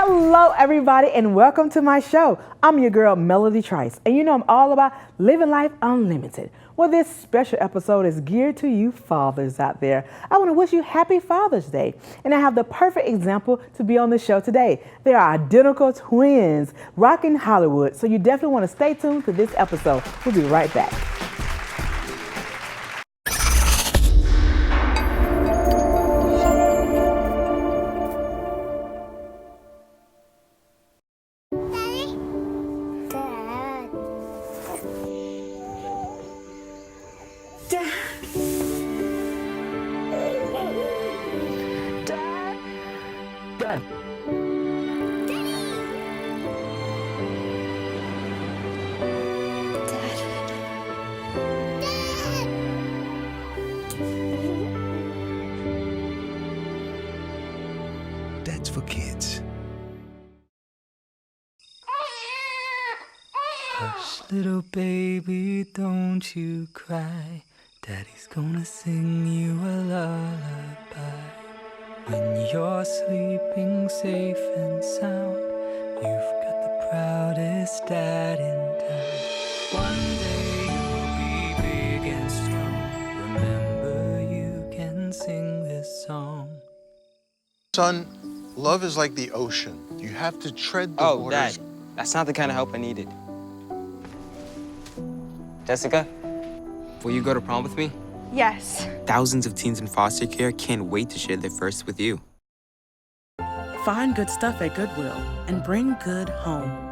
Hello, everybody, and welcome to my show. I'm your girl, Melody Trice, and you know I'm all about living life unlimited. Well, this special episode is geared to you fathers out there. I want to wish you happy Father's Day, and I have the perfect example to be on the show today. They are identical twins, rocking Hollywood, so you definitely want to stay tuned to this episode. We'll be right back. That's for kids. Hush, little baby, don't you cry. Daddy's gonna sing you a lullaby. When you're sleeping safe and sound, you've got the proudest dad in town. One day you'll be big and strong. Remember, you can sing this song. Son, love is like the ocean. You have to tread the waters. Dad, that's not the kind of help I needed. Jessica, will you go to prom with me? Yes. Thousands of teens in foster care can't wait to share their first with you. Find good stuff at Goodwill and bring good home.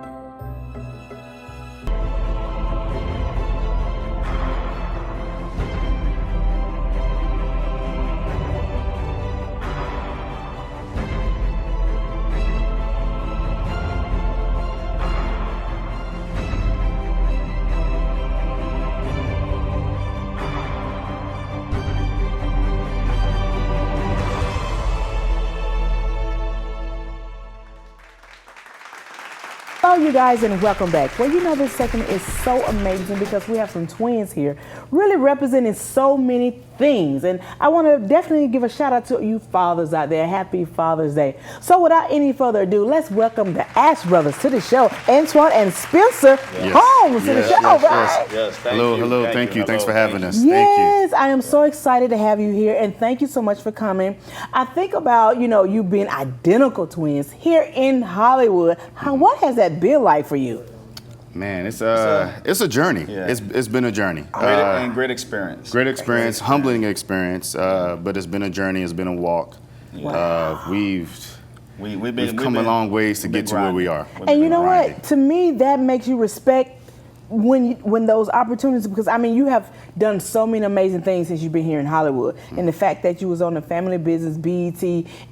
Hello, you guys, and welcome back. Well, you know this segment is so amazing because we have some twins here really representing so many things. And I want to definitely give a shout out to you fathers out there. Happy Father's Day. So without any further ado, let's welcome the Ash brothers to the show. Antoine and Spencer Holmes to the show, right? Yes, Hello, thank you. Thanks for having us. Yes, I am so excited to have you here, and thank you so much for coming. I think about, you being identical twins here in Hollywood. What has that been like for you? Man, it's a journey. Yeah. It's been a journey. Great experience. Great experience, humbling experience, but it's been a journey, it's been a walk. Wow. We've come a long ways to get to where we are. And you know what? To me, that makes you respect when those opportunities, because you have done so many amazing things since you've been here in Hollywood. And the fact that you was on the Family Business, BET,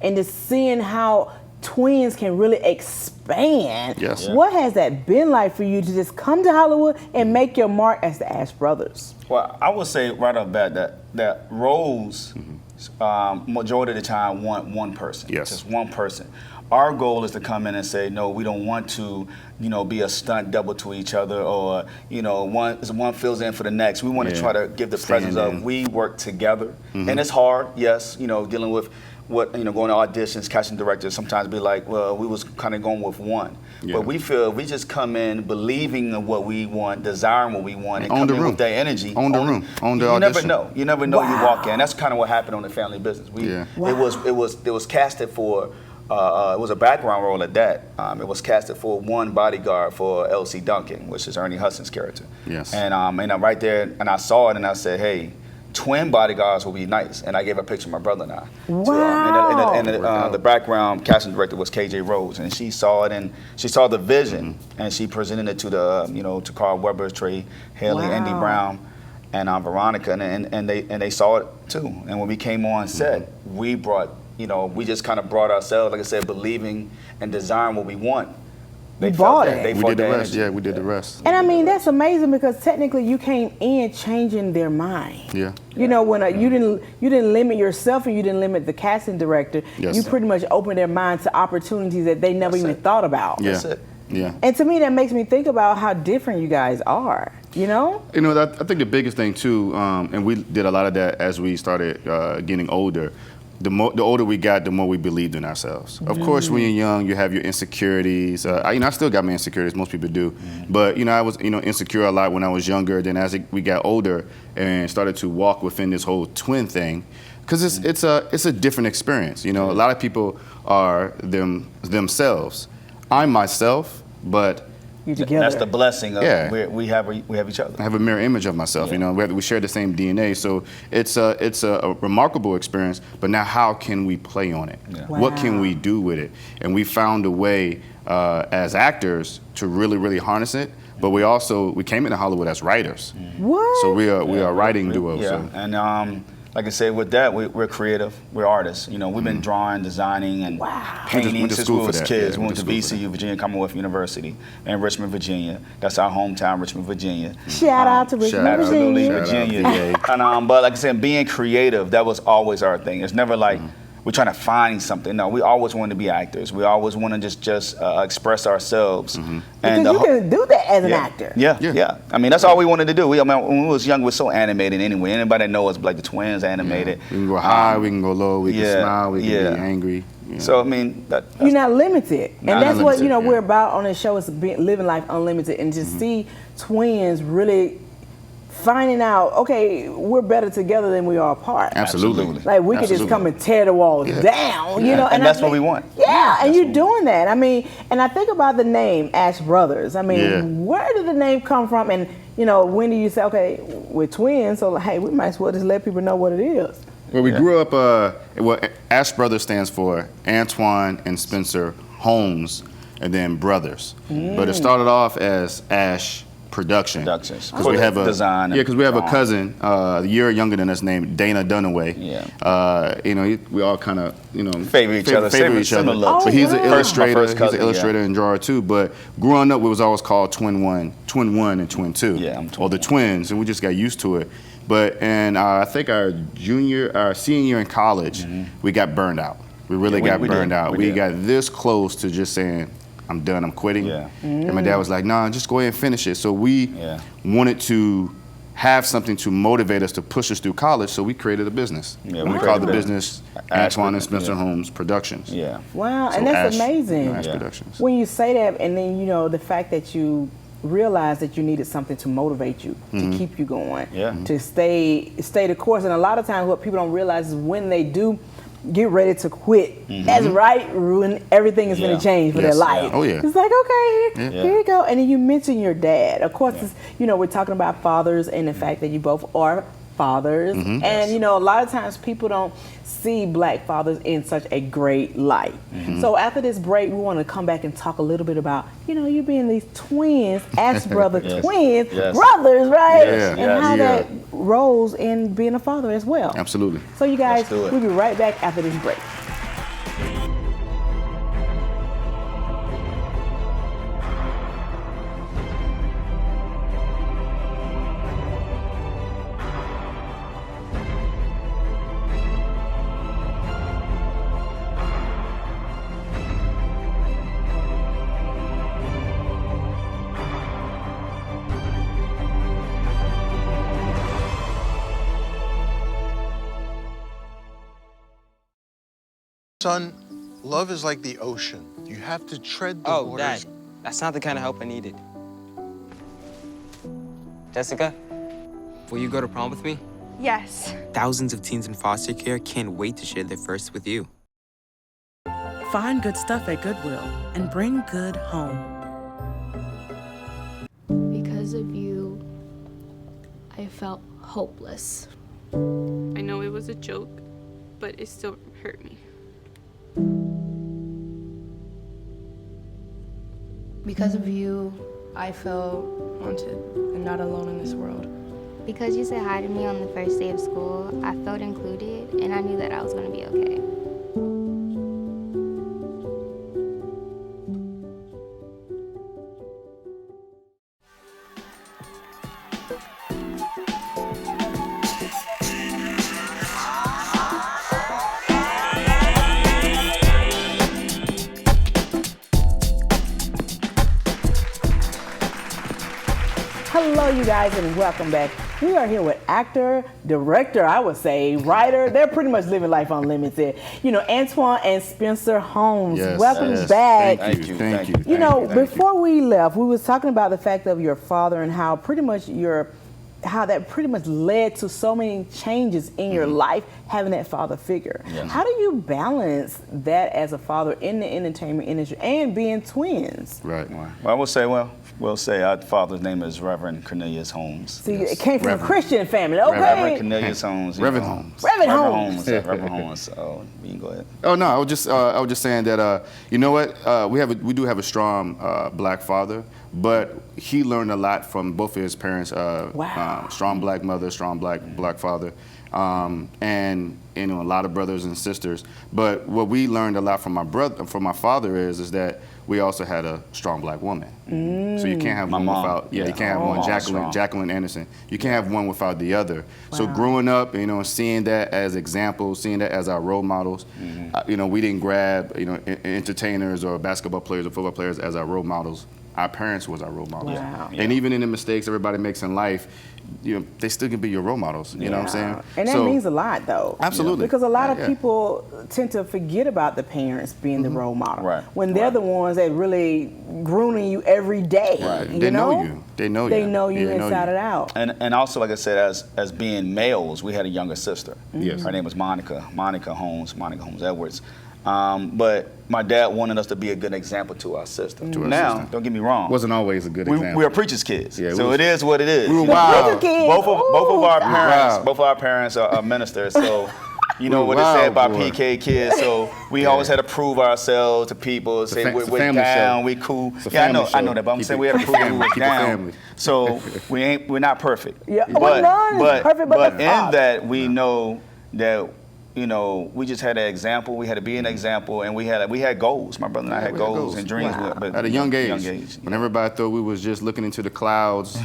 and just seeing how twins can really expand. Yes. What has that been like for you to just come to Hollywood and make your mark as the Ash brothers? Well, I would say right off the bat that roles, majority of the time, want one person. Yes. Just one person. Our goal is to come in and say, no, we don't want to, be a stunt double to each other, or, one fills in for the next. We want to try to give the presence of we work together. And it's hard, yes, dealing with going to auditions, casting directors sometimes be like, well, we was kind of going with one. Yeah. But we feel if we just come in believing in what we want, desiring what we want, and come in with that energy. On the room, on the you audition. You never know you walk in. That's kind of what happened on the Family Business. It was casted for, it was a background role at that. It was casted for one bodyguard for Elsie Duncan, which is Ernie Hudson's character. Yes. And I'm right there, and I saw it, and I said, hey, twin bodyguards will be nice, and I gave a picture of my brother and I. Wow. And the background casting director was KJ Rose, and she saw it, and she saw the vision, and she presented it to the to Carl Weber, Trey Haley, Andy Brown, and Veronica, and they saw it too. And when we came on set, we brought we just kind of brought ourselves, like I said, believing and desiring what we want. They bought it. We did the rest. Yeah, we did the rest. And that's amazing because technically you came in changing their mind. Yeah. When you didn't limit yourself and you didn't limit the casting director. Yes. You pretty much opened their mind to opportunities that they never even thought about. Yeah. That's it. Yeah. And to me, that makes me think about how different you guys are. I think the biggest thing too, and we did a lot of that as we started getting older, the older we got, the more we believed in ourselves. Of course, when you're young, you have your insecurities. I still got my insecurities, most people do. But, I was, insecure a lot when I was younger. Then as we got older and started to walk within this whole twin thing, because it's a different experience. A lot of people are themselves. I'm myself, but You together. That's the blessing of we have each other. I have a mirror image of myself. We share the same DNA, so it's a remarkable experience. But now, how can we play on it? Yeah. Wow. What can we do with it? And we found a way as actors to really harness it. But we came into Hollywood as writers. What? So we are a writing duo. Yeah, So. and like I said, with that, we're creative. We're artists. We've been drawing, designing, and painting Went to since school we for was that. kids. Yeah, We went to went to school for VCU, Virginia Commonwealth University, in Richmond, Virginia. That's our hometown, Richmond, Virginia. Shout out to Richmond, Absolutely, Virginia. Virginia. And but like I said, being creative, that was always our thing. It's never like we're trying to find something. No, we always wanted to be actors. We always want to just express ourselves. Because you can do that as an actor. Yeah. I mean, that's all we wanted to do. When we was young, we were so animated anyway. Anybody that knows us, like the twins, animated. We can go high, we can go low, we can smile, we can be angry. So I mean, that's You're not limited, and Not that's what limited, we're about on this show is living life unlimited, and to see twins really finding out, okay, we're better together than we are apart. Absolutely. Like we could just come and tear the walls down, and that's what we want. Yeah, and you're doing that. I mean, and I think about the name Ash Brothers. I mean, where did the name come from? And when do you say, okay, we're twins, so hey, we might as well just let people know what it is. Well, we grew up. Ash Brothers stands for Antoine and Spencer Holmes, and then Brothers. But it started off as Ash Productions. Because we have a design. because we have a cousin a year younger than us named Dana Dunaway. We all kind of favor each other. Similar looks. But he's an illustrator. First cousin, he's an illustrator and drawer too. But growing up, we was always called Twin One, and Twin Two. Yeah, I'm or the twins, and we just got used to it. But I think our senior year in college, we got burned out. We really got burned out. We got this close to just saying, I'm done, I'm quitting. Yeah. And my dad was like, nah, just go ahead and finish it. So we wanted to have something to motivate us to push us through college, so we created a business. Yeah, we called the business Antoine and Spencer Holmes Productions. Yeah. Wow, So and that's Ash, amazing. Ash Productions. When you say that, and then the fact that you realize that you needed something to motivate you, to keep you going, to stay the course. And a lot of times what people don't realize is when they do get ready to quit, that's right when everything is going to change for their life. Oh, yeah. It's like, okay, here you go. And then you mention your dad. Of course, it's, we're talking about fathers and the fact that you both are fathers. And, a lot of times people don't see black fathers in such a great light. So after this break, we want to come back and talk a little bit about, you being these twins, Ash brother twins, brothers, right? And how that rolls in being a father as well. Absolutely. So you guys, we'll be right back after this break. Son, love is like the ocean. You have to tread the waters. Dad, that's not the kind of help I needed. Jessica, will you go to prom with me? Yes. Thousands of teens in foster care can't wait to share their first with you. Find good stuff at Goodwill and bring good home. Because of you, I felt hopeless. I know it was a joke, but it still hurt me. Because of you, I felt wanted and not alone in this world. Because you said hi to me on the first day of school, I felt included, and I knew that I was going to be okay. Hello, you guys, and welcome back We are here with actor, director, I would say, writer. They're pretty much living life unlimited. You know, Antoine and Spencer Holmes. Yes, Welcome yes. back. Thank you. You know, before we left, we was talking about the fact of your father and how pretty much how that pretty much led to so many changes in your life, having that father figure. Yes. How do you balance that as a father in the entertainment industry and being twins? Right. Well, I will say, our father's name is Reverend Cornelius Holmes. See, it came from a Christian family. Okay. Reverend Cornelius Holmes. Reverend Holmes. Reverend Holmes. Reverend Holmes. So you can go ahead. Oh no, I was just saying that you know what, we do have a strong black father, but he learned a lot from both of his parents. Strong black mother, strong black father, and you know, a lot of brothers and sisters. But what we learned a lot from my father is that we also had a strong black woman. So you can't have one without, you can't have one, Jacqueline Anderson. You can't have one without the other. So growing up, you know, seeing that as examples, seeing that as our role models, you know, we didn't grab, you know, entertainers or basketball players or football players as our role models. Our parents was our role models. Wow. And even in the mistakes everybody makes in life, you know, they still can be your role models. You know what I'm saying? And that means a lot, though. Absolutely. Because a lot of people tend to forget about the parents being the role model. Right. When they're the ones that really grooming you every day. Right. You They know? know you. They know you. They know you inside and out. And also, like I said, as being males, we had a younger sister. Yes. Her name was Monica Holmes Edwards. But my dad wanted us to be a good example to our sister. Now, don't get me wrong. Wasn't always a good example. We are preacher's kids, Yeah, so it is what it is. We were wild. Both of our parents are ministers, so you know what they say about PK kids. So we always had to prove ourselves to people, say we're down, we cool. Yeah, I know that, but I'm saying we had to prove we were down. So we're not perfect. Yeah, but perfect, but in that we know that. You know, we just had an example. We had to be an example, and we had goals. My brother and I had goals and dreams. But at a young age. When everybody thought we was just looking into the clouds,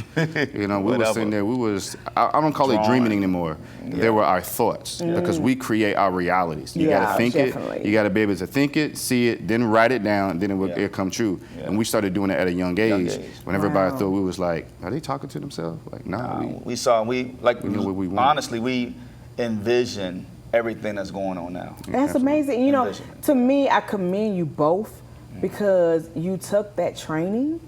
you know, we were sitting there. We was, I don't call it dreaming anymore. They were our thoughts because we create our realities. You got to think it. You got to be able to think it, see it, then write it down, and then it'll come true. And we started doing it at a young age. When everybody thought we was like, are they talking to themselves? Like, no. We knew what we wanted. Honestly, we envisioned everything that's going on now. That's amazing. You know, to me, I commend you both because you took that training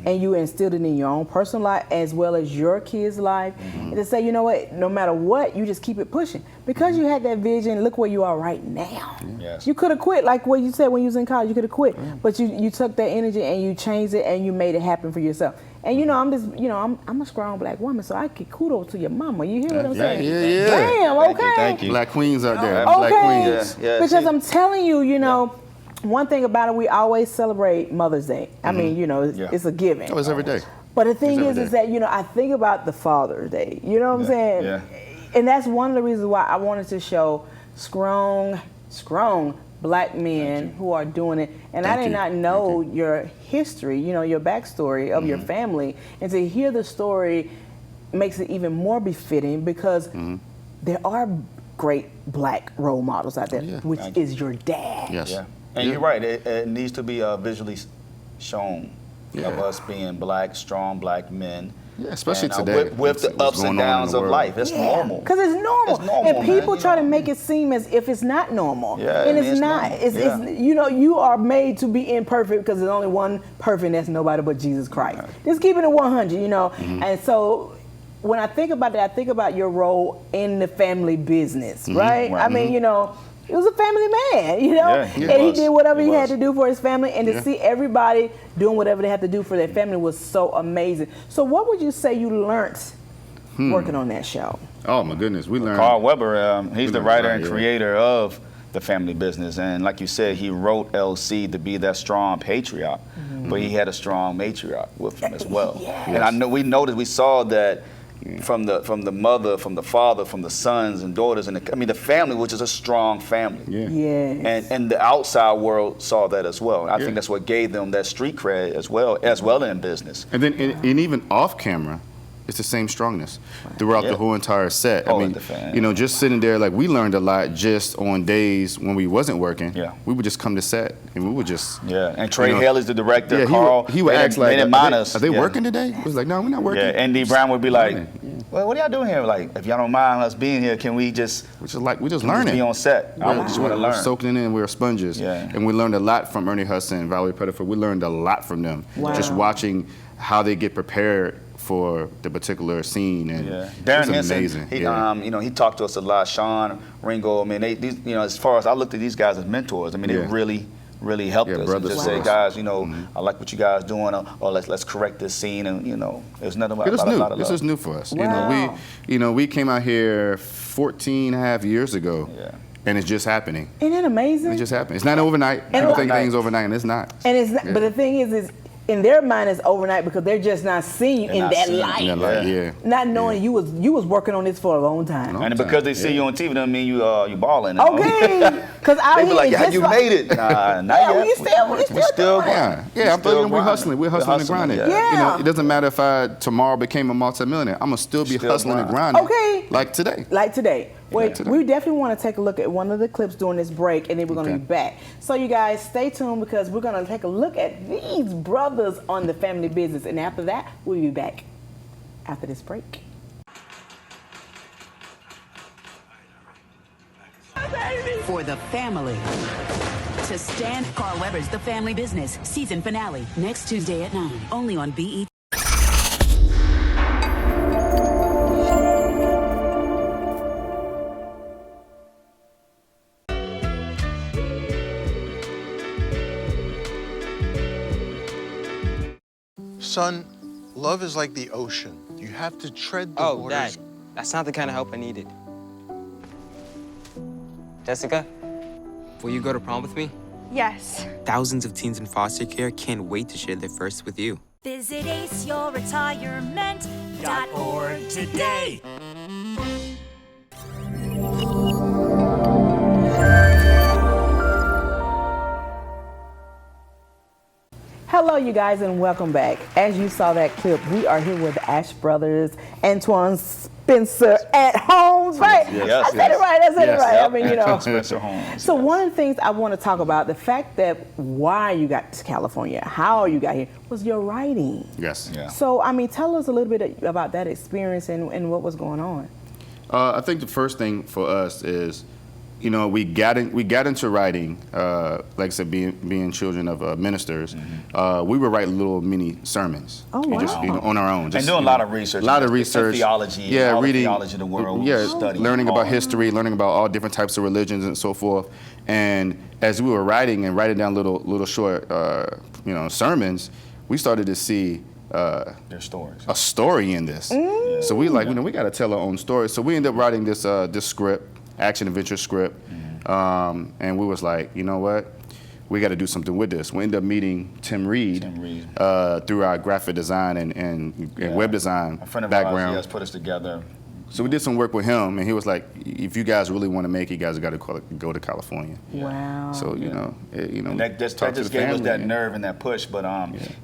and you instilled it in your own personal life as well as your kids' life. And to say, you know what, no matter what, you just keep it pushing. Because you had that vision, look where you are right now. Yes. You could have quit, like what you said when you was in college, you could have quit. But you took that energy and you changed it and you made it happen for yourself. And you know, I'm a strong black woman, so I give kudos to your mama. You hear what I'm saying? Yeah. Damn, okay. Thank you. Black queens out there. Okay. Black queens. Because I'm telling you, you know, one thing about it, we always celebrate Mother's Day. I mean, you know, it's a given. Oh, it's every day. But the thing is that, you know, I think about the Father's Day. You know what I'm saying? Yeah. And that's one of the reasons why I wanted to show strong black men who are doing it. And I did not know your history, you know, your backstory of your family. And to hear the story makes it even more befitting because there are great black role models out there, which is your dad. Yes. Yeah. And you're right, it needs to be visually shown of us being black, strong black men. Yeah, especially and, today. With the ups and downs of life. It's normal. Because it's normal. It's normal. And people try to make it seem as if it's not normal. Yeah, and it's not. normal. It's you know, you are made to be imperfect because there's only one perfect and that's nobody but Jesus Christ. Just keeping it 100, you know. And so when I think about that, I think about your role in the family business, right? I mean, you know, he was a family man, you know, and he did whatever he had to do for his family, and to see everybody doing whatever they had to do for their family was so amazing. So what would you say you learned working on that show? Oh my goodness, we learned. Carl Weber, he's the writer and creator of the family business, and like you said, he wrote LC to be that strong patriarch, but he had a strong matriarch with him as well. And we saw that from the mother, from the father, from the sons and daughters, and the family, which is a strong family. And the outside world saw that as well. I think that's what gave them that street cred as well in business. And then and even off camera, it's the same strongness throughout the whole entire set. I mean, you know, just sitting there, like we learned a lot just on days when we wasn't working. We would just come to set and we would just. And Trey Haley's the director. Yeah, Carl, he would ask like, are they working today? It was like, no, we're not working. Yeah, Andy Brown would be like, well, what are y'all doing here? Like, if y'all don't mind us being here, can we just we just learning. Be on set. I just want to learn. We're soaking in. We're sponges. Yeah. And we learned a lot from Ernie Hudson and Valerie Pettiford. We learned a lot from them. Wow. Just watching how they get prepared for the particular scene, and Darren it's amazing. Henson, he talked to us a lot. Sean, Ringo, I mean, as far as I looked at these guys as mentors, I mean, they really helped us. And just say, guys, I like what you guys doing, or let's correct this scene, and there's nothing about a lot of This love. is new for us. Wow. We came out here 14 and a half years ago. Yeah. And it's just happening. Isn't that amazing? It just happened. It's not overnight. People think things overnight, and it's not. And it's not, but the thing is in their mind it's overnight because they're just not seeing you in that light. Not knowing you was working on this for a long time. And because they see you on TV doesn't mean you balling. Okay. Because they be like, yeah, you made it. Nah, not yet. We still I'm telling you, we're hustling. We're hustling and grinding. Yeah. It doesn't matter if I tomorrow became a multimillionaire. I'm gonna still be hustling and grinding. Okay. Like today. Wait, we definitely want to take a look at one of the clips during this break, and then we're going to be back. So you guys stay tuned because we're going to take a look at these brothers on the family business. And after that, we'll be back after this break. For the family. To stand Carl Weber's The Family Business season finale next Tuesday at 9, only on BET. Son, love is like the ocean. You have to tread the waters. Dad, that's not the kind of help I needed. Jessica, will you go to prom with me? Yes. Thousands of teens in foster care can't wait to share their first with you. Visit aceyourretirement.org today. Hello, you guys, and welcome back. As you saw that clip, we are here with the Ash brothers, Antoine, Spencer, at Holmes, right? Yes, I said it right. Yep. I mean, Spencer Holmes. So one of the things I want to talk about, the fact that why you got to California, how you got here, was your writing. Yes. Yeah. So, I mean, tell us a little bit about that experience and what was going on. I think the first thing for us is, we got into writing, like I said, being children of ministers. We would write little mini sermons. Oh, wow. Just, on our own. And doing a lot of research. A lot of research. Theology. All reading the theology of the world. Studying. Learning about history, learning about all different types of religions and so forth. And as we were writing down little short, sermons, we started to see their stories. A story in this. So we we got to tell our own story. So we ended up writing this script, action adventure script, and we was like, you know what, we got to do something with this. We ended up meeting Tim Reed through our graphic design and web design a friend of background. Ours, put us together. So we did some work with him, and he was like, if you guys really want to make it, you guys got to go to California. Wow. So, and that just gave us that nerve and that push, but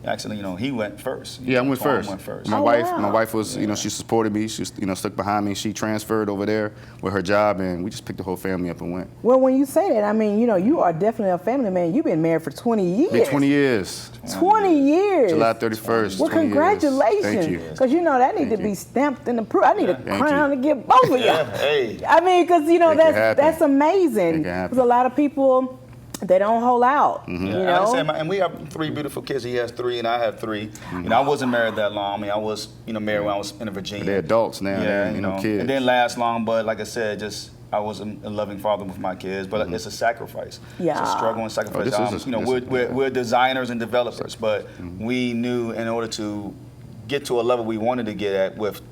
actually, he went first. I went first. My wife was, she supported me. She, stuck behind me. She transferred over there with her job, and we just picked the whole family up and went. Well, when you say that, I mean, you are definitely a family man. You've been married for 20 years. Been 20 years. 20 years. July 31st. Well, congratulations. Thank you. Because that need to be stamped and approved. I need a crown to give both of you. Hey. I mean, because that's amazing. Because a lot of people, they don't hold out. And we have 3 beautiful kids. He has 3, and I have 3. I wasn't married that long. I mean, I was married when I was in Virginia. They're adults now. Yeah, kids. It didn't last long, but like I said, I was a loving father with my kids, but it's a sacrifice. Yeah. It's a struggle and sacrifice. We're designers and developers, but we knew in order to get to a level we wanted to get at with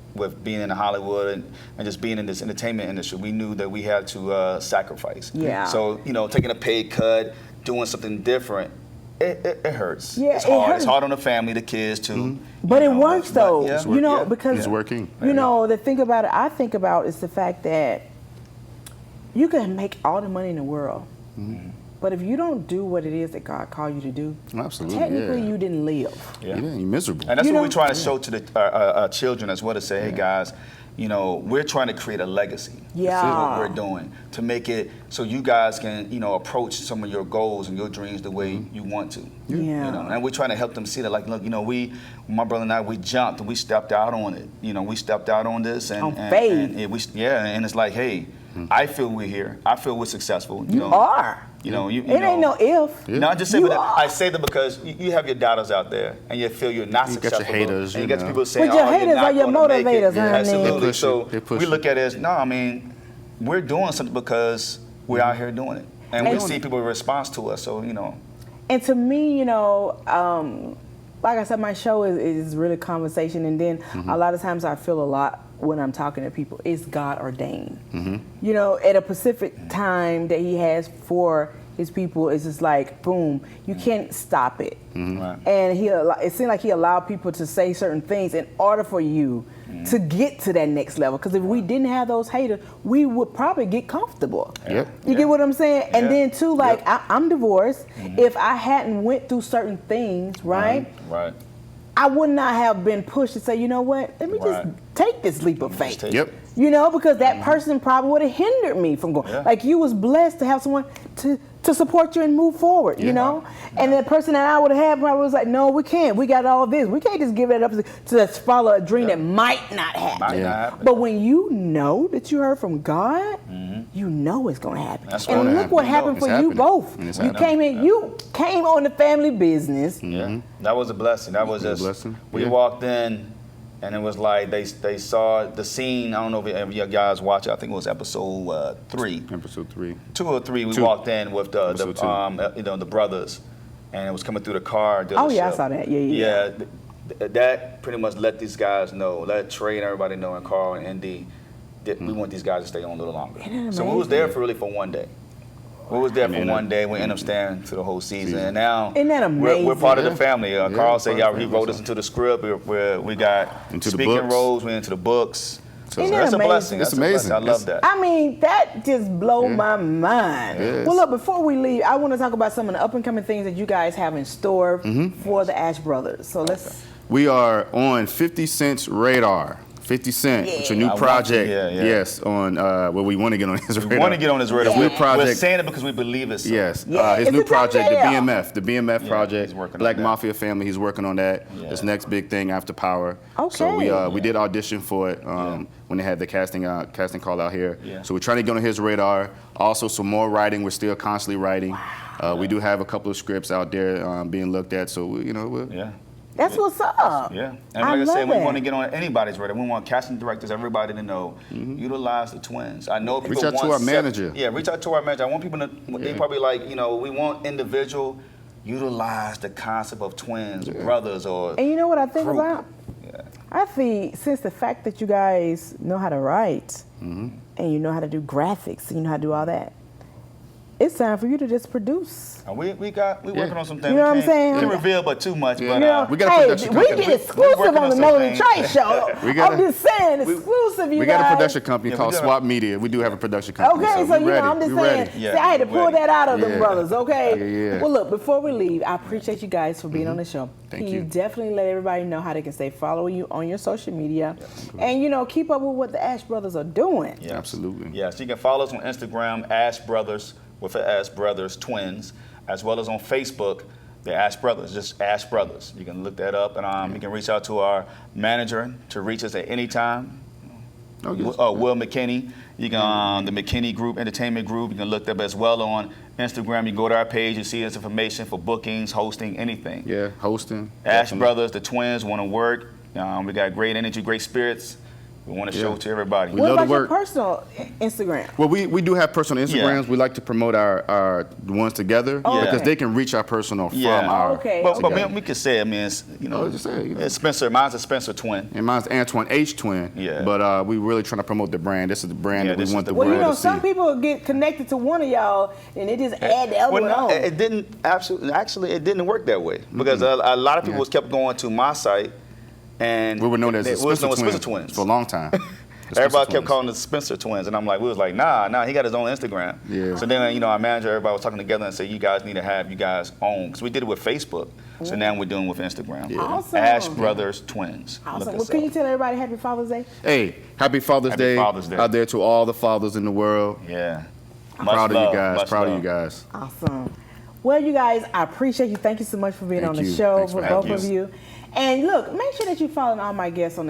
being in Hollywood and just being in this entertainment industry, we knew that we had to sacrifice. Yeah. So, taking a paid cut, doing something different, it hurts. Yeah, it's hard. Hurts. It's hard on the family, the kids too. But it works though. Because it's working. The thing about it, I think about is the fact that you can make all the money in the world. But if you don't do what it is that God called you to do, technically you didn't live. You're miserable. And that's what we try to show to the children as well, to say, hey guys, you know, we're trying to create a legacy. Yeah. This is what we're doing to make it so you guys can, you know, approach some of your goals and your dreams the way you want to. Yeah. You know, and we're trying to help them see that, like, look, you know, my brother and I, we jumped and we stepped out on it. You know, we stepped out on this and faith. And it's like, hey, I feel we're here. I feel we're successful. You are. You know, you it know, ain't no if. No, I just say, I say that because you have your doubters out there, and you feel you're not successful. You got your haters, and you got people saying, but your haters you're not are your gonna make it. motivators, honey. Absolutely. So push we look at it as, no, I mean, we're doing something because we're out here doing it, and we see people's response to us. So you know. And to me, you know, like I said, my show is really conversation, and then a lot of times I feel a lot when I'm talking to people, it's God ordained. You know, at a specific time that He has for His people, it's just like, boom, you can't stop it. Right. And it seemed like He allowed people to say certain things in order for you to get to that next level. Because if we didn't have those haters, we would probably get comfortable. Yep. You get what I'm saying? And then too, like, I'm divorced. If I hadn't went through certain things, right? Right. I would not have been pushed to say, you know what, let me just take this leap of faith. Yep. You know, because that person probably would have hindered me from going. Like, you was blessed to have someone to support you and move forward, you know? And the person that I would have had probably was like, no, we can't. We got all this. We can't just give it up to just follow a dream that might not happen. But when you know that you heard from God, you know it's going to happen. And look what happened for you both. You came in, you came on the family business. Yeah, that was a blessing. That was just, blessing. We walked in, and it was like they saw the scene. I don't know if you guys watch it. I think it was episode 3. Episode 3. 2 or 3. We walked in with the brothers, and it was coming through the car dealership. Oh yeah, I saw that. Yeah. That pretty much let these guys know, let Trey and everybody know, and Carl and ND, that we want these guys to stay on a little longer. So we was there for 1 day. We was there for 1 day. We ended up staying for the whole season. And now Isn't that amazing? we're part of the family. Carl said, he wrote us into the script. We got into speaking the roles. We're into the books. So Isn't that that's a amazing? blessing. It's That's a blessing. amazing. I love that. I mean, that just blew my mind. Yes. Well, look, before we leave, I want to talk about some of the up-and-coming things that you guys have in store for the Ash Brothers. So let's... We are on 50 Cent's radar. 50 Cent, it's a new project. Yes, on well, we want to get on his radar. We want to get on his radar. Yeah. We're saying it because we believe it. So. Yes, his new project, the BMF project, Black Mafia Family. He's working on that. This next big thing after Power. Okay. So we did audition for it when they had the casting call out here. So we're trying to get on his radar. Also, some more writing. We're still constantly writing. Wow. We do have a couple of scripts out there being looked at. So That's what's up. Yeah, and like I said, we want to get on anybody's radar. We want casting directors, everybody to know, utilize the twins. I know people reach out to our manager. Yeah, reach out to our manager. I want people to, they probably like, we want individual, utilize the concept of twins, brothers, or And you know what I think group. about? I think since the fact that you guys know how to write, and you know how to do graphics, and you know how to do all that, it's time for you to just produce. We working on some things. You know what I'm saying? We can't reveal but too much. Yeah. But We got a production company. We get exclusive on the Melody Trice Show. I'm just saying, exclusive. We got a production company called Swap Media. We do have a production company. Okay, so I'm just saying. See, I had to pull that out of them brothers. Okay. Yeah. Well, look, before we leave, I appreciate you guys for being on the show. Thank you. Definitely let everybody know how they can stay following you on your social media, and keep up with what the Ash Brothers are doing. Yeah, absolutely. Yes, you can follow us on Instagram, Ash Brothers, with the Ash Brothers Twins, as well as on Facebook, the Ash Brothers, just Ash Brothers. You can look that up, and you can reach out to our manager to reach us at any time. Will McKinney. You can the McKinney Group, Entertainment Group. You can look up as well on Instagram. You go to our page, you see this information for bookings, hosting, anything. Yeah, hosting. Ash Brothers, the twins want to work. We got great energy, great spirits. We want to show it to everybody. What about your personal Instagram? Well, we do have personal Instagrams. We like to promote our ones together because they can reach our personal from our. But we could say, it's Spencer. Mine's a Spencer twin. And mine's Antoine H twin. Yeah. But we really trying to promote the brand. This is the brand that we want the world to see. Well, some people get connected to one of y'all and they just add the other one on. It didn't it didn't work that way because a lot of people kept going to my site. And we were known as the Spencer Twins for a long time. Everybody kept calling the Spencer twins, and I'm like, we was like, nah, he got his own Instagram. Yeah. So then, you know, our manager, everybody was talking together and said, you guys need to have you guys own, because we did it with Facebook. So now we're doing it with Instagram. Yeah. Awesome. Ash Brothers Twins. Awesome. Well, can you tell everybody Happy Father's Day? Hey, happy Father's Day out there to all the fathers in the world. Yeah. Proud of you guys. Proud of you guys. Awesome. Well, you guys, I appreciate you. Thank you so much for being on the show, Thanks for both of you. And look, make sure that you follow all my guests on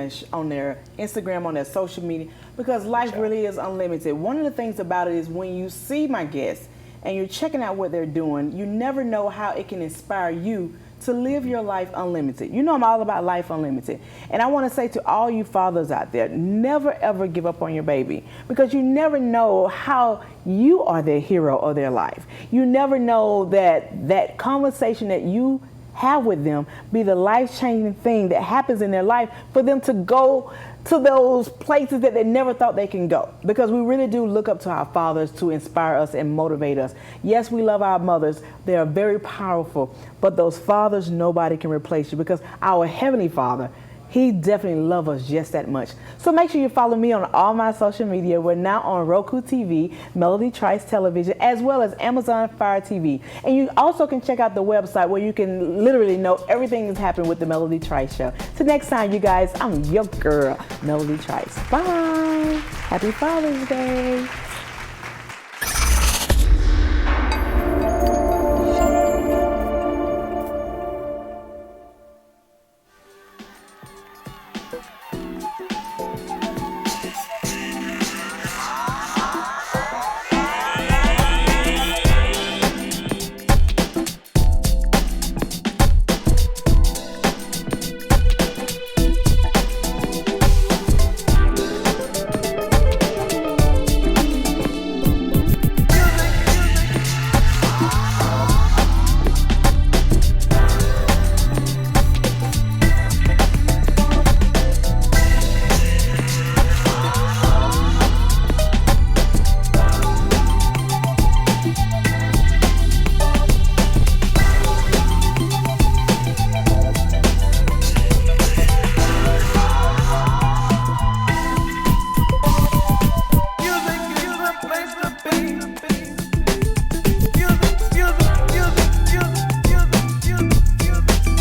their Instagram, on their social media, because life really is unlimited. One of the things about it is when you see my guests and you're checking out what they're doing, you never know how it can inspire you to live your life unlimited. You know I'm all about life unlimited. And I want to say to all you fathers out there, never ever give up on your baby, because you never know how you are their hero of their life. You never know that conversation that you have with them be the life-changing thing that happens in their life for them to go to those places that they never thought they can go. Because we really do look up to our fathers to inspire us and motivate us. Yes, we love our mothers. They are very powerful. But those fathers, nobody can replace you, because our Heavenly Father, He definitely loves us just that much. So make sure you follow me on all my social media. We're now on Roku TV, Melody Trice Television, as well as Amazon Fire TV. And you also can check out the website where you can literally know everything that's happening with the Melody Trice Show. Till next time, you guys, I'm your girl, Melody Trice. Bye. Happy Father's Day.